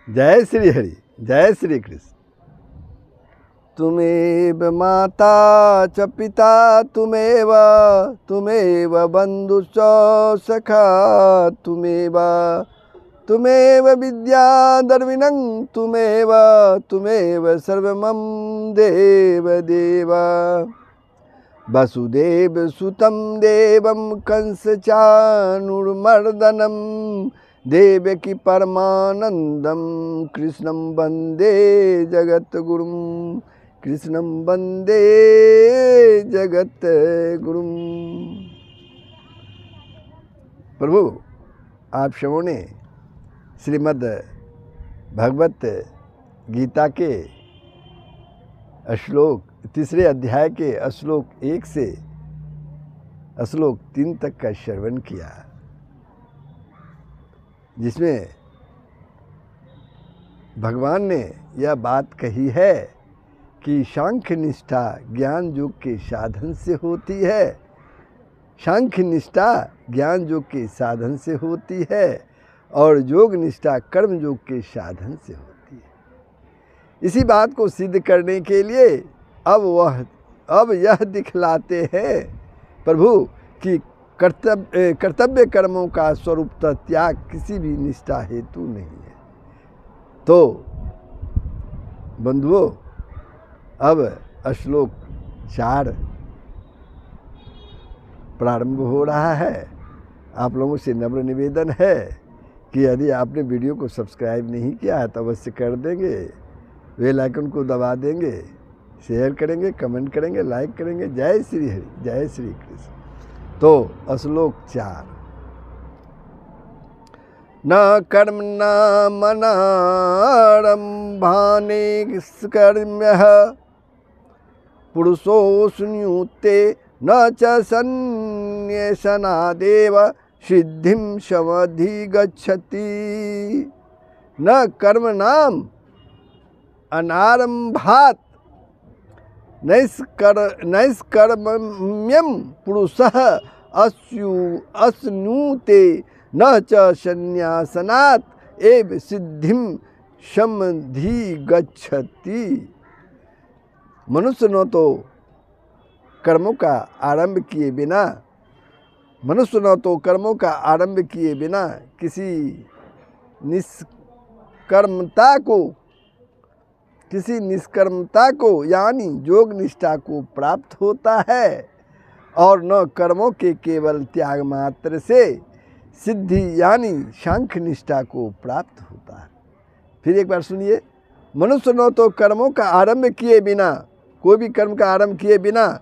जय श्री हरि, जय श्री कृष्ण। तुमेव माता च पिता तुमेव बंधुश्च सखा तुमेव विद्या द्रविणं तुमेव सर्वमं देव देव। वसुदेव सुतं देवं कंस चाणूरमर्दनं देवकी परमानंदम कृष्णं वंदे जगद्गुरुं कृष्णं वंदे जगद्गुरुं। प्रभु, आप सबों ने श्रीमद् भगवत गीता के श्लोक तीसरे अध्याय के श्लोक 1 से श्लोक 3 तक का श्रवण किया, जिसमें भगवान ने यह बात कही है कि सांख्य निष्ठा ज्ञान योग के साधन से होती है। सांख्य निष्ठा ज्ञान योग के साधन से होती है और योग निष्ठा कर्म योग के साधन से होती है। इसी बात को सिद्ध करने के लिए अब यह दिखलाते हैं प्रभु कि कर्तव्य कर्मों का स्वरूप त्याग किसी भी निष्ठा हेतु नहीं है। तो बंधुओं, अब श्लोक 4 प्रारंभ हो रहा है। आप लोगों से नम्र निवेदन है कि यदि आपने वीडियो को सब्सक्राइब नहीं किया है तो अवश्य कर देंगे, बेल आइकन को दबा देंगे, शेयर करेंगे, कमेंट करेंगे, लाइक करेंगे। जय श्री हरि, जय श्री कृष्ण। तो श्लोक 4, न कर्म न मनारंभाने कर्म्यः पुरुषो सुन्युते न च सन्न्यसनादेव सिद्धिं समधिगच्छति। न कर्मणाम अनारंभात् नैष्कर्म्यं पुरुषः अश्नुते न च संन्यासनात् एव सिद्धिं समधिगच्छति। मनुष्य न तो कर्मों का आरंभ किए बिना किसी निष्कर्मता को यानी योग निष्ठा को प्राप्त होता है और न कर्मों के केवल त्याग मात्र से सिद्धि यानी सांख्य निष्ठा को प्राप्त होता है। फिर एक बार सुनिए, मनुष्य न तो कर्मों का आरंभ किए बिना, कोई भी कर्म का आरंभ किए बिना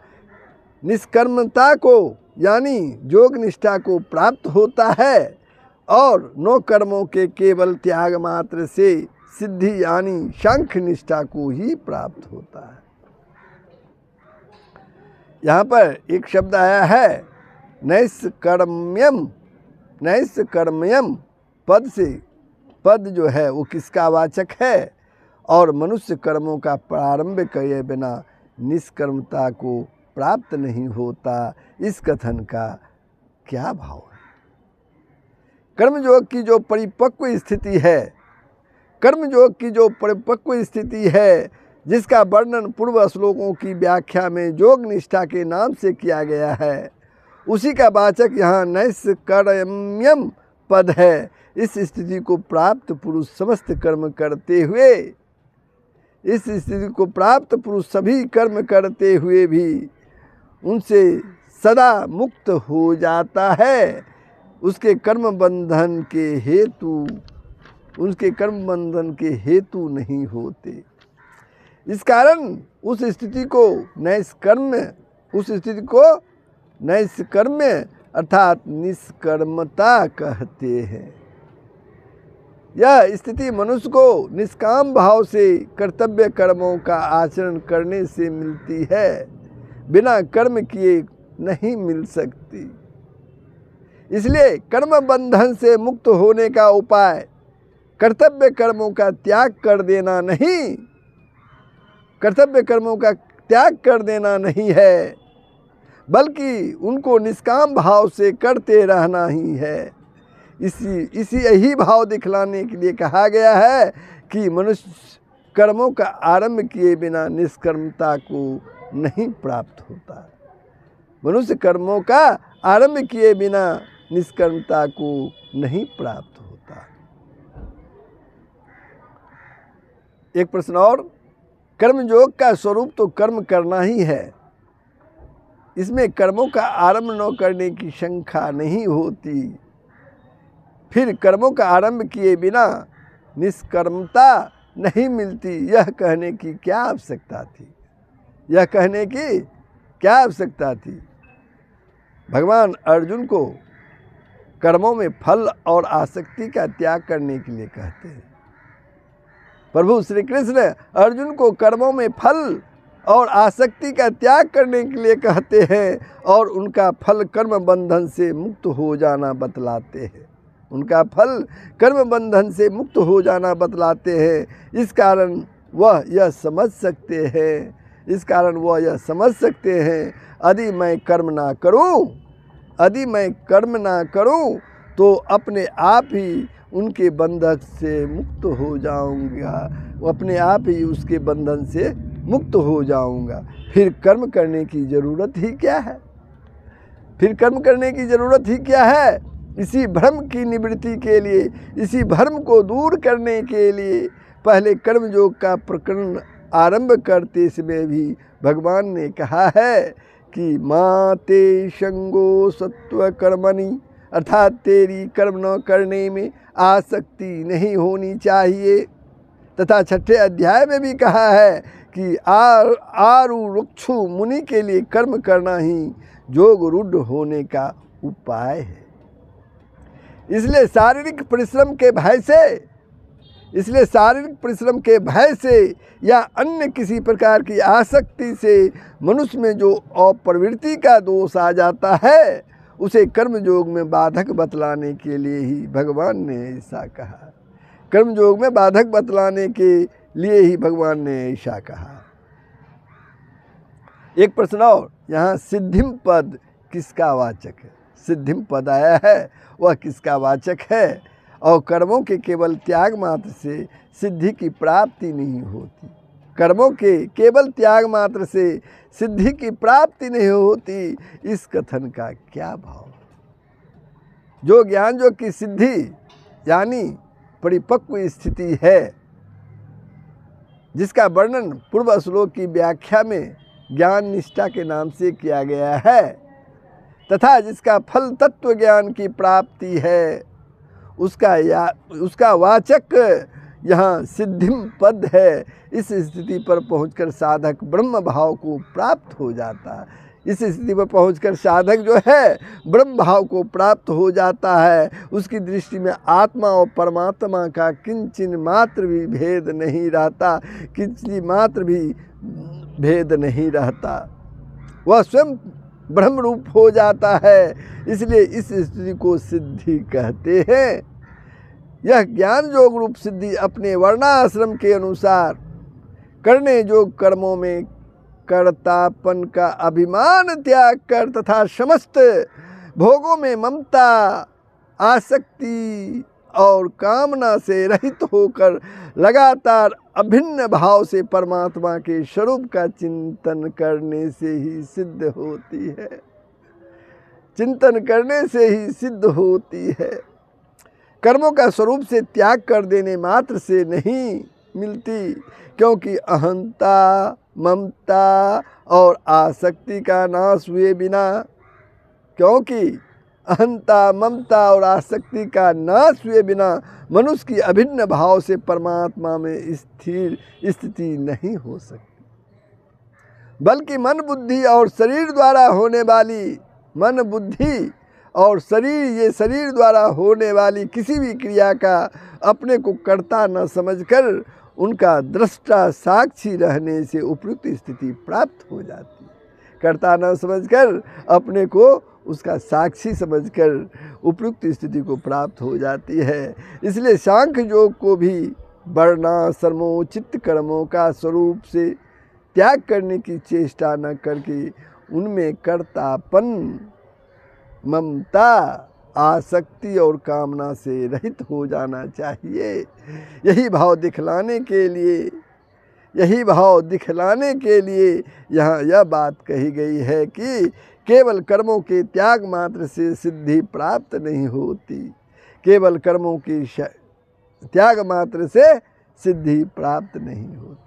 निष्कर्मता को यानी योग निष्ठा को प्राप्त होता है और न कर्मों के केवल त्याग मात्र से सिद्धि यानी सांख्य निष्ठा को ही प्राप्त होता है। यहाँ पर एक शब्द आया है नैष्कर्म्यम पद जो है वो किसका वाचक है और मनुष्य कर्मों का प्रारंभ किए बिना निष्कर्मता को प्राप्त नहीं होता। इस कथन का क्या भाव है? कर्मयोग की जो परिपक्व स्थिति है जिसका वर्णन पूर्व श्लोकों की व्याख्या में योग निष्ठा के नाम से किया गया है, उसी का वाचक यहाँ नैष्कर्म्यम पद है। इस स्थिति को प्राप्त पुरुष समस्त कर्म करते हुए भी उनसे सदा मुक्त हो जाता है। उसके कर्म बंधन के हेतु नहीं होते। इस कारण उस स्थिति को नैष्कर्म्य अर्थात निष्कर्मता कहते हैं। यह स्थिति मनुष्य को निष्काम भाव से कर्तव्य कर्मों का आचरण करने से मिलती है, बिना कर्म किए नहीं मिल सकती। इसलिए कर्म बंधन से मुक्त होने का उपाय कर्तव्य कर्मों का त्याग कर देना नहीं है, बल्कि उनको निष्काम भाव से करते रहना ही है। इसी यही भाव दिखलाने के लिए कहा गया है कि मनुष्य कर्मों का आरंभ किए बिना निष्कर्मता को नहीं प्राप्त होता। मनुष्य कर्मों का आरंभ किए बिना निष्कर्मता को नहीं प्राप्त होता। एक प्रश्न और, कर्मयोग का स्वरूप तो कर्म करना ही है, इसमें कर्मों का आरंभ न करने की शंका नहीं होती, फिर कर्मों का आरंभ किए बिना निष्कर्मता नहीं मिलती, यह कहने की क्या आवश्यकता थी? यह कहने की क्या आवश्यकता थी? भगवान अर्जुन को कर्मों में फल और आसक्ति का त्याग करने के लिए कहते हैं। प्रभु श्री कृष्ण अर्जुन को कर्मों में फल और आसक्ति का त्याग करने के लिए कहते हैं और उनका फल कर्म बंधन से मुक्त हो जाना बतलाते हैं। उनका फल कर्म बंधन से मुक्त हो जाना बतलाते हैं। इस कारण वह यह समझ सकते हैं यदि मैं कर्म ना करूं तो अपने आप ही उनके बंधन से मुक्त हो जाऊंगा, अपने आप ही उसके बंधन से मुक्त हो जाऊंगा। फिर कर्म करने की ज़रूरत ही क्या है? इसी भ्रम की निवृत्ति के लिए, इसी भ्रम को दूर करने के लिए पहले कर्मयोग का प्रकरण आरंभ करते समय भी भगवान ने कहा है कि माते संगो सत्व कर्मणि, अर्थात तेरी कर्म न करने में आसक्ति नहीं होनी चाहिए। तथा 6ठे अध्याय में भी कहा है कि आरुरुक्षु मुनि के लिए कर्म करना ही योग रूढ़ होने का उपाय है। इसलिए शारीरिक परिश्रम के भय से या अन्य किसी प्रकार की आसक्ति से मनुष्य में जो अप्रवृत्ति का दोष आ जाता है, उसे कर्मयोग में बाधक बतलाने के लिए ही भगवान ने ऐसा कहा। कर्मयोग में बाधक बतलाने के लिए ही भगवान ने ऐसा कहा। एक प्रश्न और, यहाँ सिद्धिम पद किसका वाचक है? सिद्धिम पद आया है, वह किसका वाचक है? और कर्मों के केवल त्याग मात्र से सिद्धि की प्राप्ति नहीं होती। कर्मों के केवल त्याग मात्र से सिद्धि की प्राप्ति नहीं होती, इस कथन का क्या भाव? जो ज्ञान योग की सिद्धि यानी परिपक्व स्थिति है, जिसका वर्णन पूर्व श्लोक की व्याख्या में ज्ञान निष्ठा के नाम से किया गया है, तथा जिसका फल तत्व ज्ञान की प्राप्ति है, उसका वाचक यहाँ सिद्धिम पद है। इस स्थिति पर पहुंचकर साधक ब्रह्म भाव को प्राप्त हो जाता है। इस स्थिति पर पहुंचकर साधक जो है ब्रह्म भाव को प्राप्त हो जाता है। उसकी दृष्टि में आत्मा और परमात्मा का किंचिन मात्र भी भेद नहीं रहता, किंचिन मात्र भी भेद नहीं रहता। वह स्वयं ब्रह्म रूप हो जाता है। इसलिए इस स्थिति को सिद्धि कहते हैं। यह ज्ञान योग रूप सिद्धि अपने वर्णाश्रम के अनुसार करने योग्य कर्मों में कर्तापन का अभिमान त्याग कर तथा समस्त भोगों में ममता, आसक्ति और कामना से रहित होकर लगातार अभिन्न भाव से परमात्मा के स्वरूप का चिंतन करने से ही सिद्ध होती है। चिंतन करने से ही सिद्ध होती है। कर्मों का स्वरूप से त्याग कर देने मात्र से नहीं मिलती, क्योंकि अहंता, ममता और आसक्ति का नाश हुए बिना मनुष्य की अभिन्न भाव से परमात्मा में स्थिर स्थिति नहीं हो सकती, बल्कि मन बुद्धि और शरीर द्वारा होने वाली किसी भी क्रिया का अपने को कर्ता न समझकर उनका दृष्टा साक्षी रहने से उपयुक्त स्थिति प्राप्त हो जाती है। कर्ता न समझकर अपने को उसका साक्षी समझकर उपयुक्त स्थिति को प्राप्त हो जाती है। इसलिए सांख्य योग को भी वर्णाश्रमोचित कर्मों का स्वरूप से त्याग करने की चेष्टा न करके उनमें कर्तापन, ममता, आसक्ति और कामना से रहित हो जाना चाहिए। यही भाव दिखलाने के लिए यहाँ यह बात कही गई है कि केवल कर्मों के त्याग मात्र से सिद्धि प्राप्त नहीं होती। केवल कर्मों के त्याग मात्र से सिद्धि प्राप्त नहीं होती।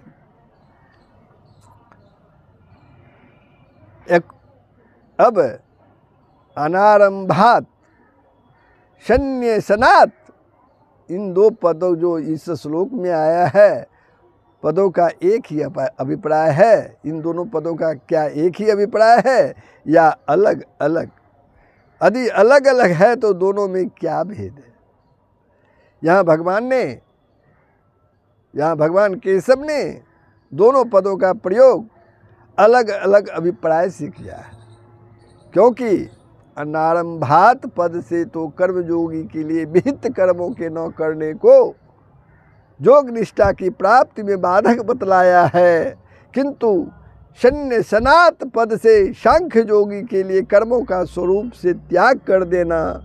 अब अनारंभात शन्यसनात्, इन दो पदों जो इस श्लोक में आया है, पदों का एक ही अभिप्राय है। इन दोनों पदों का क्या एक ही अभिप्राय है या अलग अलग? यदि अलग अलग है तो दोनों में क्या भेद है? यहाँ भगवान केशव ने दोनों पदों का प्रयोग अलग अलग अभिप्राय से किया है, क्योंकि अनारंभात पद से तो कर्मयोगी के लिए विहित कर्मों के न करने को योग निष्ठा की प्राप्ति में बाधक बतलाया है, किंतु शन्यसनात् पद से सांख्य योगी के लिए कर्मों का स्वरूप से त्याग कर देना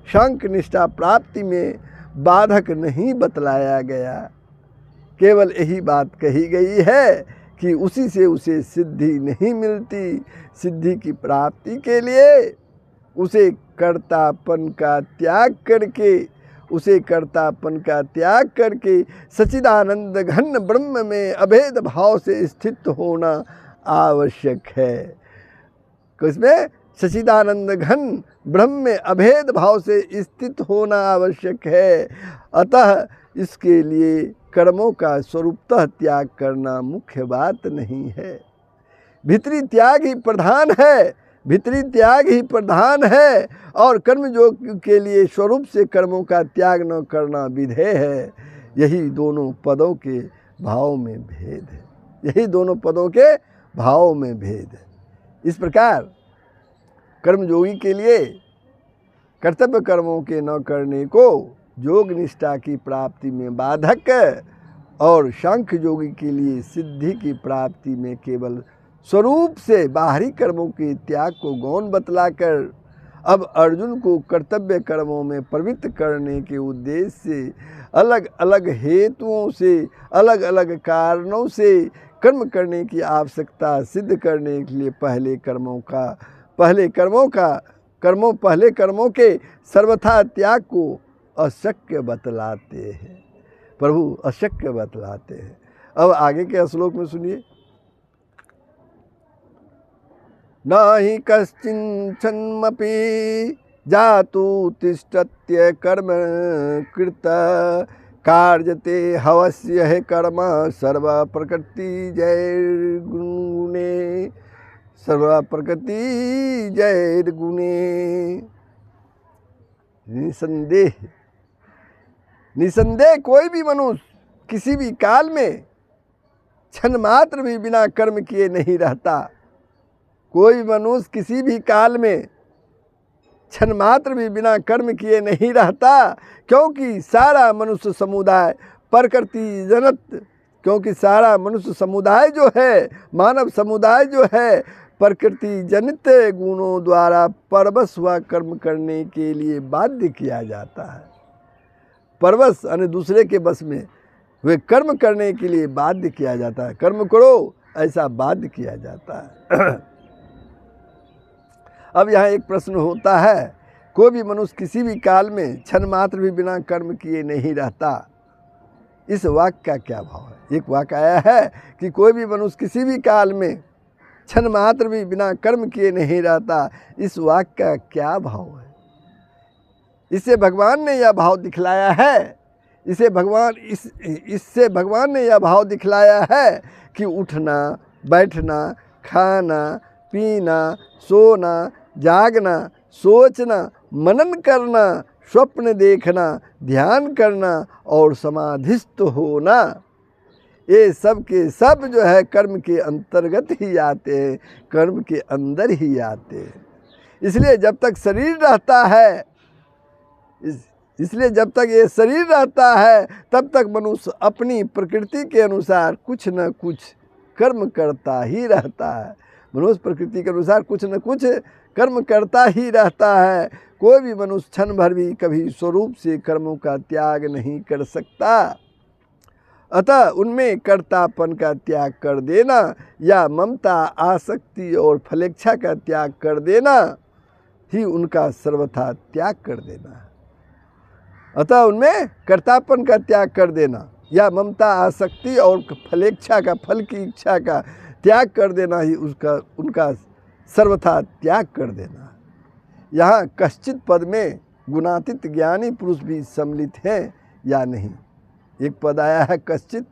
सांख्य निष्ठा प्राप्ति में बाधक नहीं बतलाया गया। केवल यही बात कही गई है कि उसी से उसे सिद्धि नहीं मिलती। सिद्धि की प्राप्ति के लिए उसे कर्तापन का त्याग करके सच्चिदानंद घन ब्रह्म में अभेद भाव से स्थित होना आवश्यक है। किसमें? सच्चिदानंद घन ब्रह्म में अभेद भाव से स्थित होना आवश्यक है। अतः इसके लिए कर्मों का स्वरूपतः त्याग करना मुख्य बात नहीं है, भीतरी त्याग ही प्रधान है और कर्मयोग के लिए स्वरूप से कर्मों का त्याग न करना विधेय है। यही दोनों पदों के भाव में भेद है। इस प्रकार कर्मयोगी के लिए कर्तव्य कर्मों के न करने को योग निष्ठा की प्राप्ति में बाधक और सांख्य योगी के लिए सिद्धि की प्राप्ति में केवल स्वरूप से बाहरी कर्मों के त्याग को गौण बतलाकर अब अर्जुन को कर्तव्य कर्मों में प्रवृत्त करने के उद्देश्य से अलग अलग हेतुओं से, अलग अलग कारणों से कर्म करने की आवश्यकता सिद्ध करने के लिए पहले कर्मों के सर्वथा त्याग को अशक्य बतलाते हैं। प्रभु अशक्य बतलाते हैं। अब आगे के श्लोक में सुनिए। न हि कश्चिन्मपि जातु तिष्ठत्य कर्म कृत कार्यते हवस्य है कर्म सर्व प्रकृति जय गुणे। निसंदेह कोई भी मनुष्य किसी भी काल में क्षण मात्र भी बिना कर्म किए नहीं रहता। कोई मनुष्य किसी भी काल में क्षण मात्र भी बिना कर्म किए नहीं रहता, क्योंकि सारा मनुष्य समुदाय प्रकृति जनित, क्योंकि सारा मनुष्य समुदाय जो है, मानव समुदाय जो है, प्रकृति जनित गुणों द्वारा परवश हुआ कर्म करने के लिए बाध्य किया जाता है। परवश यानी दूसरे के बस में वे कर्म करने के लिए बाध्य किया जाता है। कर्म करो ऐसा बाध्य किया जाता है। अब यहाँ एक प्रश्न होता है, कोई भी मनुष्य किसी भी काल में क्षण मात्र भी बिना कर्म किए नहीं रहता, इस वाक्य का क्या भाव है? एक वाक्य आया है कि कोई भी मनुष्य किसी भी काल में क्षण मात्र भी बिना कर्म किए नहीं रहता, इस वाक्य का क्या भाव है? इससे भगवान ने यह भाव दिखलाया है, इससे भगवान ने यह भाव दिखलाया है कि उठना, बैठना, खाना, पीना, सोना, जागना, सोचना, मनन करना, स्वप्न देखना, ध्यान करना और समाधिस्थ होना, ये सब के सब जो है कर्म के अंतर्गत ही आते हैं, कर्म के अंदर ही आते हैं। इसलिए जब तक जब तक ये शरीर रहता है तब तक मनुष्य अपनी प्रकृति के अनुसार कुछ न कुछ कर्म करता ही रहता है। मनुष्य प्रकृति के अनुसार कुछ न कुछ कर्म करता ही रहता है। कोई भी मनुष्य क्षण भर भी कभी स्वरूप से कर्मों का त्याग नहीं कर सकता। अतः उनमें कर्तापन का त्याग कर देना या ममता, आसक्ति और फलेच्छा का त्याग कर देना ही उनका सर्वथा त्याग कर देना है। अतः उनमें कर्तापन का त्याग कर देना या ममता, आसक्ति और फलेच्छा का, फल की इच्छा का त्याग कर देना ही उनका सर्वथा त्याग कर देना। यहाँ कश्चित पद में गुणातीत ज्ञानी पुरुष भी सम्मिलित हैं या नहीं। एक पद आया है कश्चित,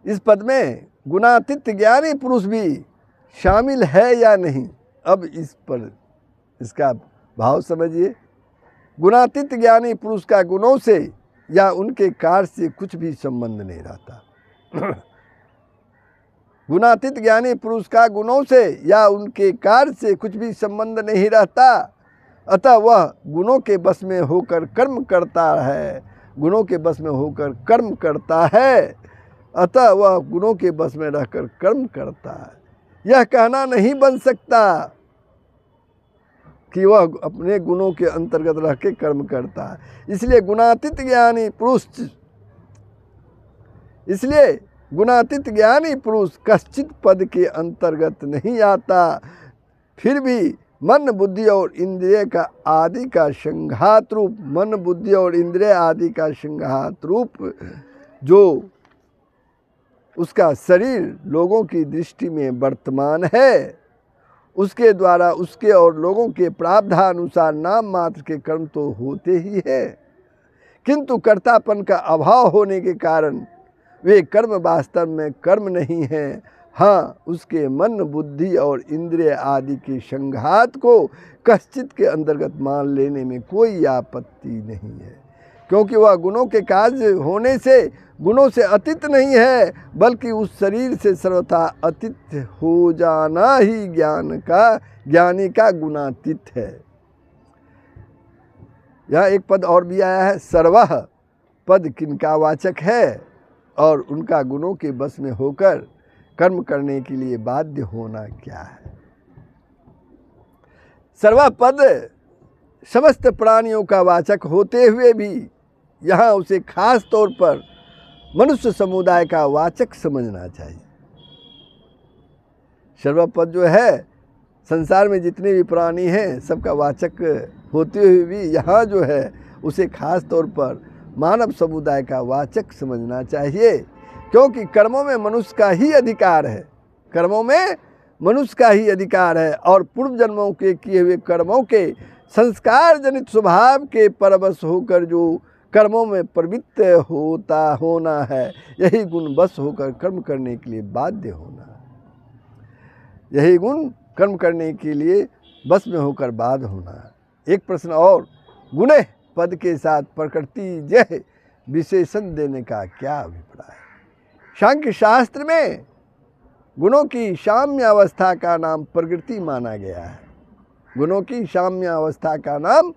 इस पद में गुणातीत ज्ञानी पुरुष भी शामिल है या नहीं। अब इस पर इसका भाव समझिए। गुणातीत ज्ञानी पुरुष का गुणों से या उनके कार्य से कुछ भी संबंध नहीं रहता। गुणातीत ज्ञानी पुरुष का गुणों से या उनके कार्य से कुछ भी संबंध नहीं रहता। अतः वह गुणों के बस में होकर कर्म करता है। गुणों के बस में होकर कर्म करता है। अतः वह गुणों के बस में रहकर कर्म करता है। यह कहना नहीं बन सकता कि वह अपने गुणों के अंतर्गत रह के कर्म करता है। इसलिए गुणातीत ज्ञानी पुरुष कश्चित पद के अंतर्गत नहीं आता। फिर भी मन, बुद्धि और इंद्रिय का आदि का संघात रूप, मन, बुद्धि और इंद्रिय आदि का संघात रूप जो उसका शरीर लोगों की दृष्टि में वर्तमान है, उसके द्वारा उसके और लोगों के प्रारब्धानुसार नाम मात्र के कर्म तो होते ही है, किंतु कर्तापन का अभाव होने के कारण वे कर्म वास्तव में कर्म नहीं हैं। हाँ, उसके मन, बुद्धि और इंद्रिय आदि के संघात को कश्चित के अंतर्गत मान लेने में कोई आपत्ति नहीं है, क्योंकि वह गुणों के कार्य होने से गुणों से अतीत नहीं है, बल्कि उस शरीर से सर्वथा अतीत हो जाना ही ज्ञानी का गुणातीत है। यह एक पद और भी आया है, सर्वः पद किनका वाचक है और उनका गुणों के बस में होकर कर्म करने के लिए बाध्य होना क्या है। सर्वः पद समस्त प्राणियों का वाचक होते हुए भी यहाँ उसे खास तौर पर मनुष्य समुदाय का वाचक समझना चाहिए। सर्वपद जो है संसार में जितने भी प्राणी हैं सबका वाचक होते हुए भी यहाँ जो है उसे खास तौर पर मानव समुदाय का वाचक समझना चाहिए, क्योंकि कर्मों में मनुष्य का ही अधिकार है। कर्मों में मनुष्य का ही अधिकार है और पूर्व जन्मों के किए हुए कर्मों के संस्कार जनित स्वभाव के परवश होकर जो कर्मों में प्रवृत्त होना है, यही गुण बस होकर कर्म करने के लिए बाध्य होना है। यही गुण कर्म करने के लिए बस में होकर बाध्य होना है। एक प्रश्न और, गुणे पद के साथ प्रकृति जय विशेषण देने का क्या अभिप्राय? सांख्य शास्त्र में गुणों की साम्य अवस्था का नाम प्रकृति माना गया है। गुणों की साम्य अवस्था का नाम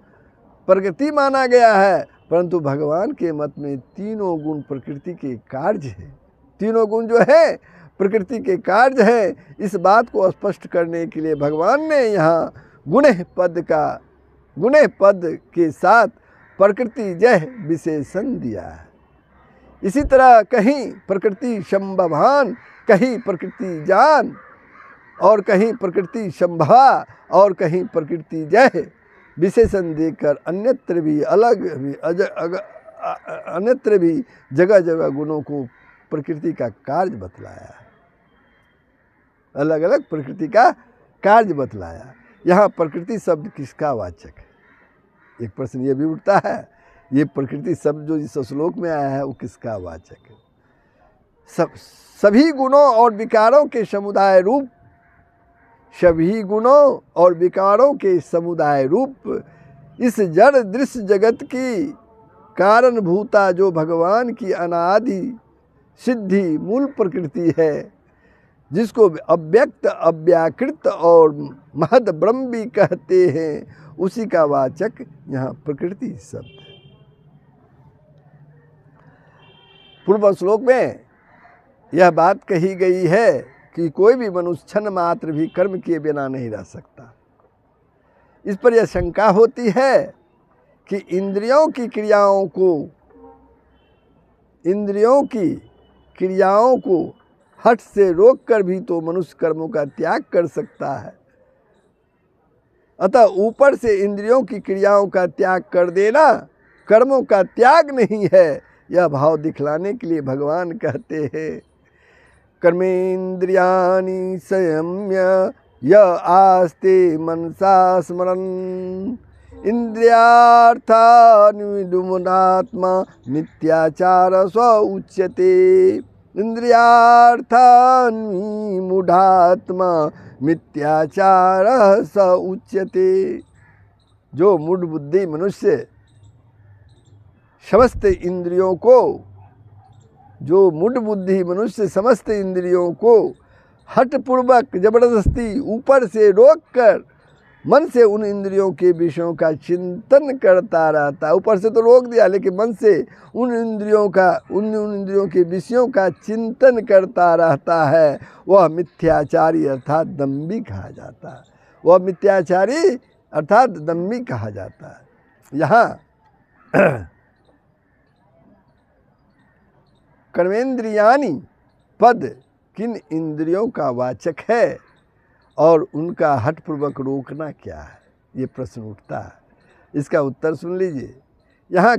प्रकृति माना गया है, परंतु भगवान के मत में तीनों गुण प्रकृति के कार्य हैं। तीनों गुण जो है प्रकृति के कार्य हैं। इस बात को स्पष्ट करने के लिए भगवान ने यहाँ गुणे पद के साथ प्रकृति जय विशेषण दिया है। इसी तरह कहीं प्रकृति संभवान, कहीं प्रकृति जान और कहीं प्रकृति संभवा और कहीं प्रकृति जय विशेषण देकर अन्यत्र भी जगह जगह गुणों को प्रकृति का कार्य बतलाया है। अलग अलग प्रकृति का कार्य बतलाया। यहाँ प्रकृति शब्द किसका वाचक है? एक प्रश्न ये भी उठता है, ये प्रकृति शब्द जो इस श्लोक में आया है वो किसका वाचक है? सभी गुणों और विकारों के समुदाय रूप, सभी गुणों और विकारों के समुदाय रूप इस जड़ दृश्य जगत की कारणभूता जो भगवान की अनादि सिद्धि मूल प्रकृति है, जिसको अव्यक्त, अव्याकृत और महद ब्रह्म भी कहते हैं, उसी का वाचक यहाँ प्रकृति शब्द है। पूर्व श्लोक में यह बात कही गई है कि कोई भी मनुष्य क्षण मात्र भी कर्म किए बिना नहीं रह सकता। इस पर यह शंका होती है कि इंद्रियों की क्रियाओं को हठ से रोककर भी तो मनुष्य कर्मों का त्याग कर सकता है। अतः ऊपर से इंद्रियों की क्रियाओं का त्याग कर देना कर्मों का त्याग नहीं है, यह भाव दिखलाने के लिए भगवान कहते हैं कर्मेन्द्रियाणि संयम्य य आस्ते मनसा स्मरन् इंद्रियार्थान्विमुनात्मा मिथ्याचार स्व उच्यते। इंद्रियार्थान्विमूढ़ात्मा मिथ्याचार स उच्यते। जो मूढ़ बुद्धि मनुष्य समस्त इंद्रियों को हठपूर्वक जबरदस्ती ऊपर से रोककर मन से उन इंद्रियों के विषयों का चिंतन करता रहता है। ऊपर से तो रोक दिया, लेकिन मन से उन इंद्रियों के विषयों का चिंतन करता रहता है, वह मिथ्याचारी अर्थात दम्भी कहा जाता है। वह मिथ्याचारी अर्थात दम्भी कहा जाता है। यहाँ कर्मेंद्रियाणि पद किन इंद्रियों का वाचक है और उनका हठपूर्वक रोकना क्या है, ये प्रश्न उठता है। इसका उत्तर सुन लीजिए। यहाँ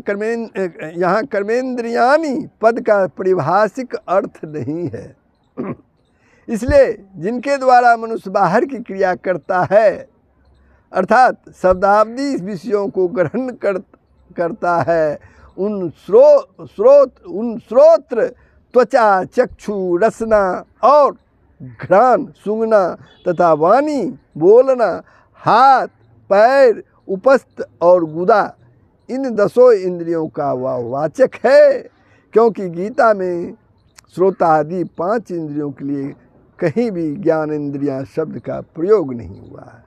कर्मेंद्रियाणि पद का परिभाषिक अर्थ नहीं है। इसलिए जिनके द्वारा मनुष्य बाहर की क्रिया करता है अर्थात शब्दावधि विषयों को ग्रहण करता है, उन श्रोत्र त्वचा चक्षु रसना और घ्राण सूंघना तथा वाणी बोलना, हाथ पैर उपस्थ और गुदा, इन 10 इंद्रियों का वह वाचक है। क्योंकि गीता में श्रोता आदि 5 इंद्रियों के लिए कहीं भी ज्ञान इंद्रियां शब्द का प्रयोग नहीं हुआ है।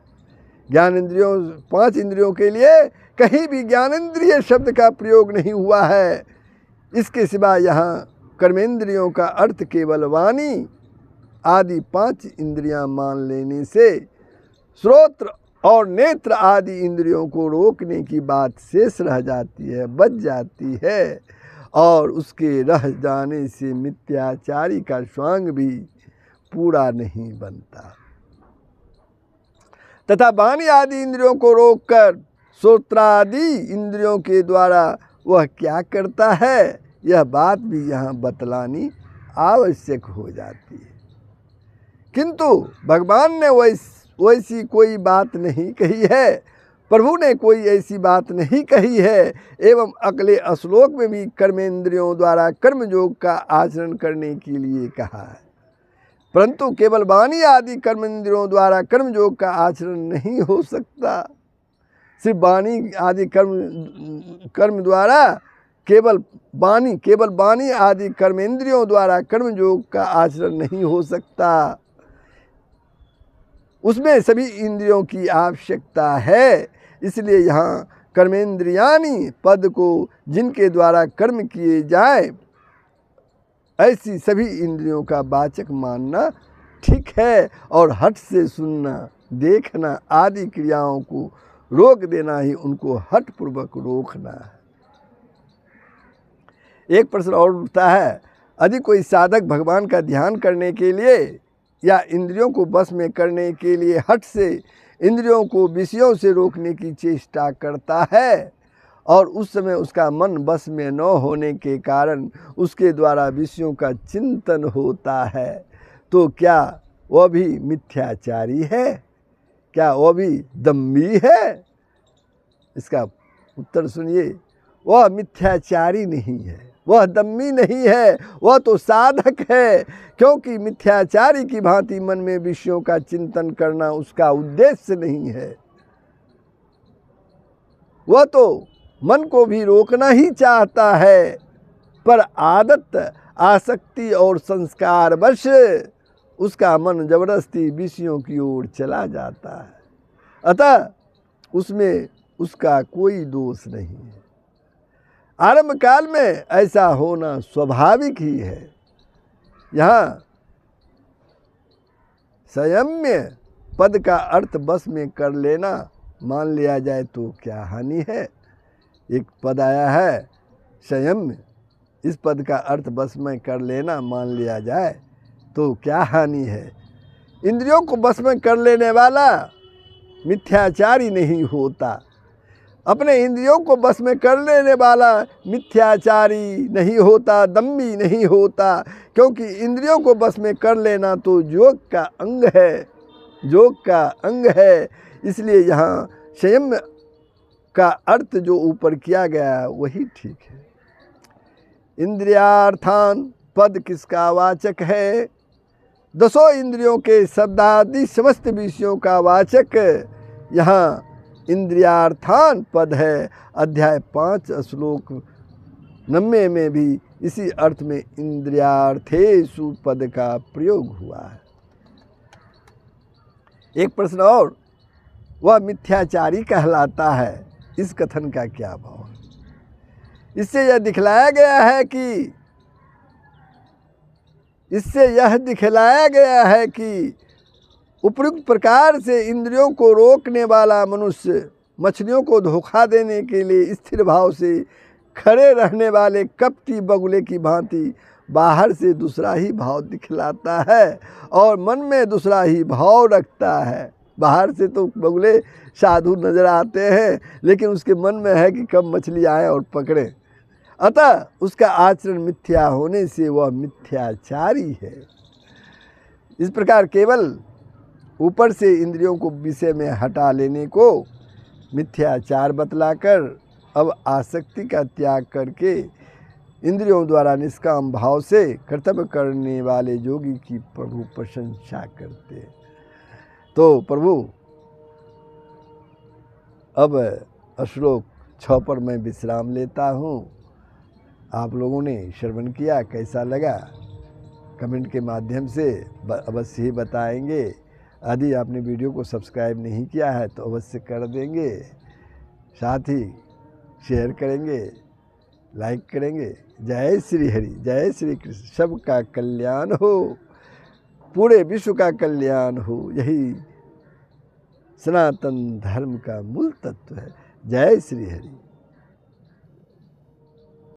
5 इंद्रियों के लिए कहीं भी ज्ञानेंद्रिय शब्द का प्रयोग नहीं हुआ है। इसके सिवा यहाँ कर्मेंद्रियों का अर्थ केवल वाणी आदि 5 इंद्रियां मान लेने से श्रोत्र और नेत्र आदि इंद्रियों को रोकने की बात शेष रह जाती है, बच जाती है, और उसके रह जाने से मिथ्याचारी का स्वांग भी पूरा नहीं बनता। तथा वाणी आदि इंद्रियों को रोककर श्रोत्रादि इंद्रियों के द्वारा वह क्या करता है, यह बात भी यहाँ बतलानी आवश्यक हो जाती है। किंतु भगवान ने वैसी कोई बात नहीं कही है, प्रभु ने कोई ऐसी बात नहीं कही है। एवं अगले श्लोक में भी कर्मेंद्रियों द्वारा कर्मयोग का आचरण करने के लिए कहा है, परंतु केवल वाणी आदि कर्मेंद्रियों द्वारा कर्मयोग का आचरण नहीं हो सकता। सिर्फ वाणी आदि कर्म द्वारा केवल वाणी आदि कर्मेंद्रियों द्वारा कर्मयोग का आचरण नहीं हो सकता, उसमें सभी इंद्रियों की आवश्यकता है। इसलिए यहाँ कर्मेंद्रियाणि पद को जिनके द्वारा कर्म किए जाए ऐसी सभी इंद्रियों का वाचक मानना ठीक है, और हठ से सुनना देखना आदि क्रियाओं को रोक देना ही उनको हठपूर्वक रोकना है। एक प्रश्न और उठता है, यदि कोई साधक भगवान का ध्यान करने के लिए या इंद्रियों को बस में करने के लिए हठ से इंद्रियों को विषयों से रोकने की चेष्टा करता है और उस समय उसका मन बस में न होने के कारण उसके द्वारा विषयों का चिंतन होता है, तो क्या वह भी मिथ्याचारी है? क्या वह भी दम्भी है? इसका उत्तर सुनिए, वह मिथ्याचारी नहीं है, वह दम्भी नहीं है, वह तो साधक है। क्योंकि मिथ्याचारी की भांति मन में विषयों का चिंतन करना उसका उद्देश्य नहीं है। वह तो मन को भी रोकना ही चाहता है, पर आदत आसक्ति और संस्कारवश उसका मन जबरदस्ती विषयों की ओर चला जाता है। अतः उसमें उसका कोई दोष नहीं है। आरंभ काल में ऐसा होना स्वाभाविक ही है। यहाँ संयम्य पद का अर्थ बस में कर लेना मान लिया जाए तो क्या हानि है। एक पद आया है संयम्य, इस पद का अर्थ बस में कर लेना मान लिया जाए तो क्या हानि है। इंद्रियों को बस में कर लेने वाला मिथ्याचारी नहीं होता। अपने इंद्रियों को बस में कर लेने वाला मिथ्याचारी नहीं होता, दम्भी नहीं होता, क्योंकि इंद्रियों को बस में कर लेना तो योग का अंग है, योग का अंग है। इसलिए यहाँ संयम का अर्थ जो ऊपर किया गया वही ठीक है। इंद्रियार्थान पद किसका वाचक है। दसों इंद्रियों के शब्दादि समस्त विषयों का वाचक यहाँ इंद्रियार्थान पद है। अध्याय 5 श्लोक 90 में भी इसी अर्थ में इंद्रियार्थेषु पद का प्रयोग हुआ है। एक प्रश्न और, वह मिथ्याचारी कहलाता है, इस कथन का क्या भाव है। इससे यह दिखलाया गया है कि उपयुक्त प्रकार से इंद्रियों को रोकने वाला मनुष्य मछलियों को धोखा देने के लिए स्थिर भाव से खड़े रहने वाले कपटी बगुले की भांति बाहर से दूसरा ही भाव दिखलाता है और मन में दूसरा ही भाव रखता है। बाहर से तो बगुले साधु नजर आते हैं, लेकिन उसके मन में है कि कब मछली आए और पकड़े। अतः उसका आचरण मिथ्या होने से वह मिथ्याचारी है। इस प्रकार केवल ऊपर से इंद्रियों को विषय में हटा लेने को मिथ्याचार बतलाकर अब आसक्ति का त्याग करके इंद्रियों द्वारा निष्काम भाव से कर्तव्य करने वाले योगी की प्रभु प्रशंसा करते हैं। तो प्रभु अब श्लोक 6 पर मैं विश्राम लेता हूँ। आप लोगों ने श्रवण किया, कैसा लगा कमेंट के माध्यम से अवश्य ही बताएंगे। यदि आपने वीडियो को सब्सक्राइब नहीं किया है तो अवश्य कर देंगे, साथ ही शेयर करेंगे, लाइक करेंगे। जय श्री हरि, जय श्री कृष्ण। सबका कल्याण हो, पूरे विश्व का कल्याण हो, यही सनातन धर्म का मूल तत्व है। जय श्री हरि।